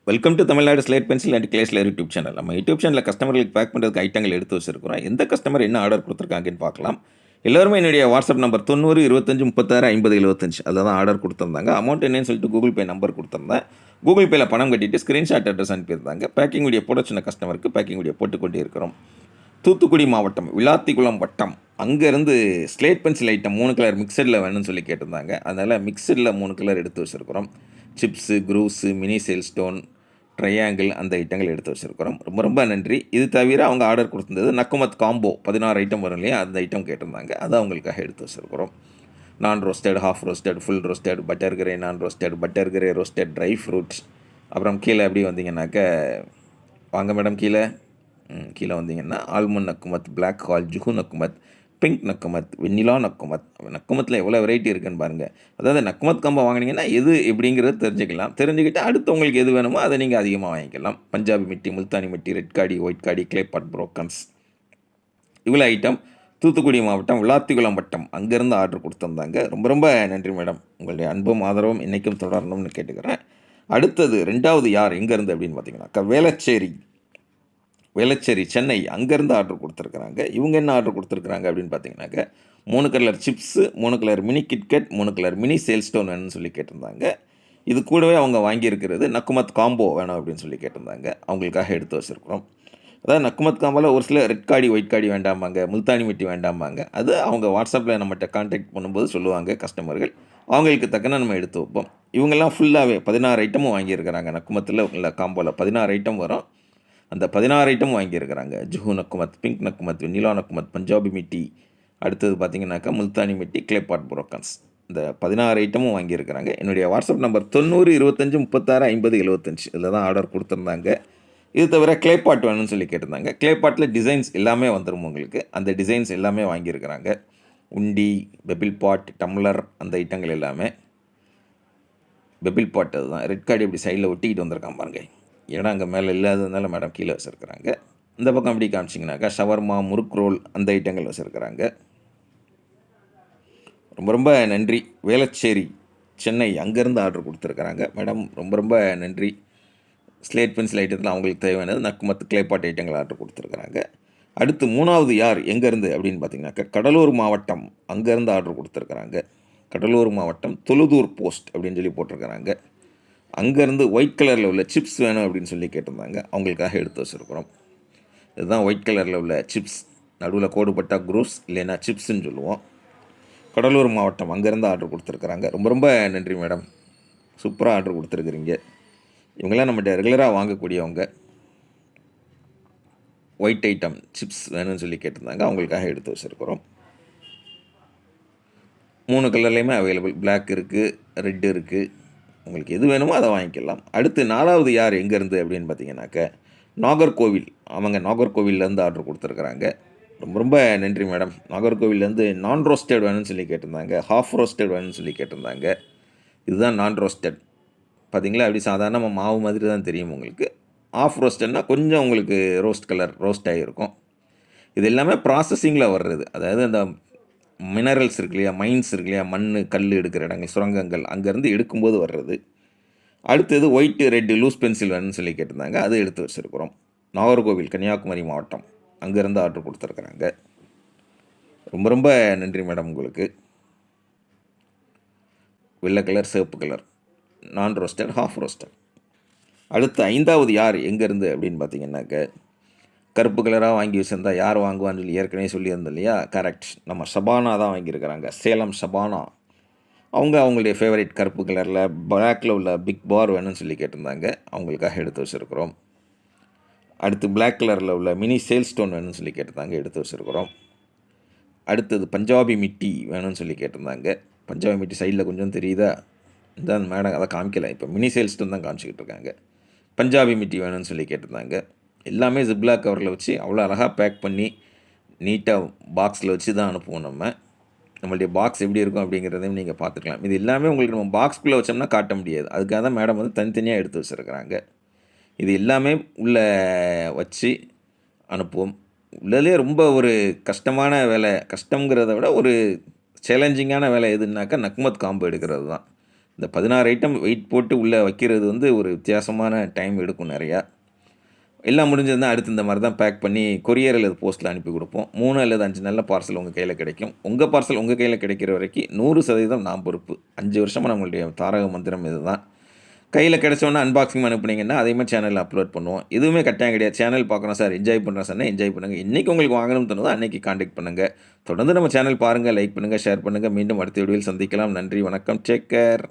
Welcome to Tamil Nadu slate pencil and கிளேஸ்லர் YouTube channel. நம்ம YouTube சேனலில் கஸ்டமர்களுக்கு பேக் பண்ணுறதுக்கு ஐட்டங்கள் எடுத்து வச்சிருக்கிறோம். எந்த கஸ்டமர் என்ன ஆர்டர் கொடுத்துருக்காங்கன்னு பார்க்கலாம். எல்லோருமே என்னுடைய வாட்ஸ்அப் நம்பர் 90 25 36 50 75 அதில் தான் ஆர்டர் கொடுத்துருந்தாங்க. அமௌண்ட் என்னன்னு சொல்லிட்டு கூகுள் பே நம்பர் கொடுத்துருந்தேன். கூகுள் பேயில் பணம் கட்டிட்டு ஸ்க்ரீன்ஷாட் அட்ரஸ் அனுப்பியிருந்தாங்க. பேக்கிங் வீடியோ போட சின்ன கஸ்டமருக்கு பேக்கிங் வீடியோ போட்டுக்கொண்டே இருக்கிறோம். தூத்துக்குடி மாவட்டம் விளாத்திக்குளம் வட்டம் அங்கேருந்து ஸ்லேட் பென்சில் ஐட்டம் 3 கலர் மிக்சடில் வேணும்னு சொல்லி கேட்டிருந்தாங்க. அதனால் மிக்சடில் 3 கலர் எடுத்து வச்சுருக்கிறோம். சிப்ஸு, குரூஸு, மினி சேல் ஸ்டோன், ட்ரையாங்கிள் அந்த ஐட்டங்கள் எடுத்து வச்சுருக்கிறோம். ரொம்ப ரொம்ப நன்றி. இது தவிர அவங்க ஆர்டர் கொடுத்துருந்தது நக்குமத் காம்போ 16 ஐட்டம் வரும் இல்லையா, அந்த ஐட்டம் கேட்டிருந்தாங்க. அதை அவங்களுக்காக எடுத்து வச்சுருக்கிறோம். Non roasted, half roasted, full roasted, butter grey non roasted, butter grey roasted, dry fruits. அப்புறம் கீழே எப்படி வந்தீங்கன்னாக்க வாங்க மேடம் கீழே வந்தீங்கன்னா ஆல்மண்ட் நக்குமத், பிளாக் ஹால், ஜுஹு நக்குமத், பிங்க் நக்குமத், வெண்ணிலா நக்குமத். நக்குமத்தில் எவ்வளோ வெரைட்டி இருக்குன்னு பாருங்கள். அதாவது நக்குமத் காம்போ வாங்கினீங்கன்னா எது எப்படிங்கிறது தெரிஞ்சுக்கிட்டு அடுத்து உங்களுக்கு எது வேணுமோ அதை நீங்கள் அதிகமாக வாங்கிக்கலாம். பஞ்சாபி மிட்டி, முல்தானி மிட்டி, ரெட் காடி, ஒயிட் காடி, கிளே பாட், புரோக்கன்ஸ், இவ்வளோ ஐட்டம் தூத்துக்குடி மாவட்டம் விளாத்திக்குளம் வட்டம் அங்கேருந்து ஆர்டர் கொடுத்துருந்தாங்க. ரொம்ப ரொம்ப நன்றி மேடம். உங்களுடைய அன்பும் ஆதரவும் இன்றைக்கும் தொடரணும்னு கேட்டுக்கிறேன். அடுத்தது 2வது யார் எங்கேருந்து அப்படின்னு பார்த்தீங்கன்னாக்கா வேளச்சேரி சென்னை அங்கேருந்து ஆர்டர் கொடுத்துருக்குறாங்க. இவங்க என்ன ஆர்டர் கொடுத்துருக்குறாங்க அப்படின்னு பார்த்தீங்கன்னாக்க 3 colour chips, 3 colour mini KitKat, 3 colour mini சேல் ஸ்டோன் வேணும்னு சொல்லி கேட்டிருந்தாங்க. இது கூடவே அவங்க வாங்கியிருக்கிறது நக்குமத் காம்போ வேணும் அப்படின்னு சொல்லி கேட்டிருந்தாங்க. அவங்களுக்காக எடுத்து வச்சுருக்குறோம். அதாவது நக்குமத் காம்போவில் ஒரு சில ரெட் காடி, ஒயிட் காடி வேண்டாமாங்க, முல்தானி மிட்டி வேண்டாமாங்க. அது அவங்க வாட்ஸ்அப்பில் நம்மகிட்ட கான்டாக்ட் பண்ணும்போது சொல்லுவாங்க கஸ்டமர்கள். அவங்களுக்கு தக்கன நம்ம எடுத்து வைப்போம். இவங்கெல்லாம் ஃபுல்லாகவே 16 ஐட்டமும் வாங்கியிருக்கிறாங்க. நக்குமத்தில் உள்ள காம்போவில் 16 ஐட்டம் வரும். அந்த 16 ஐட்டம் வாங்கியிருக்கிறாங்க. ஜுஹு நக்குமத், பிங்க் நக்குமத், வெண்ணிலா நக்குமத், பஞ்சாபி மிட்டி, அடுத்தது பார்த்தீங்கன்னாக்கா முல்தானி மிட்டி, கிளே பாட், புரோக்கன்ஸ். இந்த 16 ஐட்டமும் வாங்கியிருக்கிறாங்க. என்னுடைய வாட்ஸ்அப் நம்பர் 90 25 36 50 75 இதில் தான் ஆர்டர் கொடுத்துருந்தாங்க. இது தவிர கிளே பாட் வேணும்னு சொல்லி கேட்டிருந்தாங்க. கிளே பாட்டில் டிசைன்ஸ் எல்லாமே வந்துடும் உங்களுக்கு. அந்த டிசைன்ஸ் எல்லாமே வாங்கியிருக்கிறாங்க. உண்டி, பெபிள் பாட், டம்ளர் அந்த ஐட்டங்கள் எல்லாமே. பெபிள் பாட் அதுதான் ரெட் கார்டு இப்படி சைடில் ஒட்டிக்கிட்டு வந்திருக்கான் பாருங்க. இடம் அங்கே மேலே இல்லாததுனால மேடம் கீழே வச்சுருக்குறாங்க. இந்த பக்கம் எப்படி காமிச்சிங்கனாக்கா ஷவர்மா, முறுக்கு ரோல் அந்த ஐட்டங்கள் வச்சுருக்குறாங்க. ரொம்ப ரொம்ப நன்றி. வேளச்சேரி சென்னை அங்கேருந்து ஆர்டர் கொடுத்துருக்குறாங்க மேடம். ரொம்ப ரொம்ப நன்றி. ஸ்லேட் பென்சில் ஐட்டத்தில் அவங்களுக்கு தேவையானது நக்குமத்து, கிளேபாட் ஐட்டங்கள் ஆர்டர் கொடுத்துருக்குறாங்க. அடுத்து 3வது யார் எங்கேருந்து அப்படின்னு பார்த்தீங்கன்னாக்கா கடலூர் மாவட்டம் அங்கேருந்து ஆர்டர் கொடுத்துருக்குறாங்க. கடலூர் மாவட்டம் தொழுதூர் போஸ்ட் அப்படின்னு சொல்லி போட்டிருக்கிறாங்க. அங்கேருந்து ஒயிட் கலரில் உள்ள சிப்ஸ் வேணும் அப்படின்னு சொல்லி கேட்டிருந்தாங்க. அவங்களுக்காக எடுத்து வச்சுருக்குறோம். இதுதான் ஒயிட் கலரில் உள்ள சிப்ஸ். நடுவில் கோடுபட்டா குரூஸ் இல்லைன்னா சிப்ஸுன்னு சொல்லுவோம். கடலூர் மாவட்டம் அங்கேருந்து ஆர்டர் கொடுத்துருக்குறாங்க. ரொம்ப ரொம்ப நன்றி மேடம். சூப்பராக ஆர்டர் கொடுத்துருக்குறீங்க. இவங்களாம் நம்மகிட்ட ரெகுலராக வாங்கக்கூடியவங்க. ஒயிட் ஐட்டம் சிப்ஸ் வேணும்னு சொல்லி கேட்டிருந்தாங்க. அவங்களுக்காக எடுத்து வச்சுருக்குறோம். 3 கலர்லேயுமே அவைலபிள். பிளாக் இருக்குது, ரெட் இருக்குது. உங்களுக்கு எது வேணுமோ அதை வாங்கிக்கலாம். அடுத்து 4வது யார் எங்கேருந்து அப்படின்னு பார்த்தீங்கன்னாக்க நாகர்கோவில். அவங்க நாகர்கோவிலேருந்து ஆர்டர் கொடுத்துருக்குறாங்க. ரொம்ப ரொம்ப நன்றி மேடம். நாகர்கோவிலேருந்து நான் ரோஸ்டட் வேணும்னு சொல்லி கேட்டிருந்தாங்க. ஹாஃப் ரோஸ்டட் வேணும்னு சொல்லி கேட்டிருந்தாங்க. இதுதான் நான் ரோஸ்டட். பார்த்தீங்களா, அப்படி சாதாரணமாக மாவு மாதிரி தான் தெரியும் உங்களுக்கு. ஆஃப் ரோஸ்டட்னால் கொஞ்சம் உங்களுக்கு ரோஸ்ட் ஆகியிருக்கும். இது எல்லாமே ப்ராசஸிங்கில் வர்றது. அதாவது அந்த மினரல்ஸ் இருக்கு இல்லையா, மைன்ஸ் இருக்கு இல்லையா, மண் கல் எடுக்கிற இடங்கள், சுரங்கங்கள் அங்கேருந்து எடுக்கும்போது வர்றது. அடுத்தது ஒயிட்டு, ரெட்டு லூஸ் பென்சில் வேணும்னு சொல்லி கேட்டிருந்தாங்க. அது எடுத்து வச்சுருக்குறோம். நாகர்கோவில் கன்னியாகுமரி மாவட்டம் அங்கேருந்து ஆர்டர் கொடுத்துருக்குறாங்க. ரொம்ப ரொம்ப நன்றி மேடம் உங்களுக்கு. வெள்ளை கலர், சிவப்பு கலர், நான் ரோஸ்டட், ஹாஃப் ரோஸ்டட். அடுத்து 5வது யார் எங்கேருந்து அப்படின்னு பார்த்தீங்கன்னாக்க கருப்பு கலராக வாங்கி வச்சுருந்தா யார் வாங்குவான்னு சொல்லி ஏற்கனவே சொல்லியிருந்தோம் இல்லையா, கரெக்ட். நம்ம ஷபானா தான் வாங்கியிருக்கிறாங்க. சேலம் ஷபானா. அவங்களுடைய ஃபேவரட் கருப்பு கலரில் பிளாக்கில் உள்ள பிக் பார் வேணும்னு சொல்லி கேட்டிருந்தாங்க. அவங்களுக்காக எடுத்து வச்சுருக்குறோம். அடுத்து பிளாக் கலரில் உள்ள மினி சேல் ஸ்டோன் வேணும்னு சொல்லி கேட்டிருந்தாங்க. எடுத்து வச்சுருக்குறோம். அடுத்தது பஞ்சாபி மிட்டி வேணும்னு சொல்லி கேட்டிருந்தாங்க. பஞ்சாபி மிட்டி சைடில் கொஞ்சம் தெரியுதா, இந்த மேடம் அதை காமிக்கலை. இப்போ மினி சேல் ஸ்டோன் தான் காமிச்சிக்கிட்டு இருக்காங்க. பஞ்சாபி மிட்டி வேணும்னு சொல்லி கேட்டிருந்தாங்க. எல்லாமே ஜிப்லாக் கவரில் வச்சு அவ்வளோ அழகாக பேக் பண்ணி நீட்டாக பாக்ஸில் வச்சு தான் அனுப்புவோம். நம்மளுடைய பாக்ஸ் எப்படி இருக்கும் அப்படிங்கிறதையும் நீங்கள் பார்த்துக்கலாம். இது எல்லாமே உங்களுக்கு நம்ம பாக்ஸ்குள்ளே வச்சோம்னா காட்ட முடியாது. அதுக்காக தான் மேடம் வந்து தனித்தனியாக எடுத்து வச்சுருக்குறாங்க. இது எல்லாமே உள்ளே வச்சு அனுப்புவோம். உள்ளே ரொம்ப ஒரு கஷ்டமான வேலை, கஷ்டங்கிறத விட ஒரு சேலஞ்சிங்கான வேலை எதுனாக்கா நக்குமத் காம்போ எடுக்கிறது தான். இந்த 16 ஐட்டம் வெயிட் போட்டு உள்ளே வைக்கிறது வந்து ஒரு வித்தியாசமான டைம் எடுக்கும் நிறையா. எல்லாம் முடிஞ்சதுன்னா அடுத்து இந்த மாரி தான் பேக் பண்ணி கொரியர் அல்லது போஸ்ட்ல அனுப்பி குடுப்போம். 3 அல்லது 5 நாள்ல பார்சல் உங்க கையில கிடைக்கும். உங்க பார்சல் உங்க கையில கிடைக்கிற வரைக்கும் 100% நான் பொறுப்பு. 5 வருஷமா நம்மளுடைய தாரக மந்திரம் இதுதான். கையில கிடைச்சோனே அன்பாக்சிங் அனுப்புனீங்கன்னா, அதே மாரி சேனல்ல அப்லோட் பண்ணுவோம். எதுவுமே கட்டாயம் கிடையாது. சேனல் பார்க்குறோம் சார், என்ஜாய் பண்ணுறோம் சார்னா என்ஜாய் பண்ணுங்க. என்னைக்கு உங்களுக்கு வாங்கணும்னு தோணுதோ அன்னைக்கு கான்டாக்ட் பண்ணுங்க. தொடர்ந்து நம்ம சேனல் பாருங்க, லைக் பண்ணுங்க, ஷேர் பண்ணுங்க. மீண்டும் அடுத்த வீடியோவில் சந்திக்கலாம். நன்றி, வணக்கம். Take care.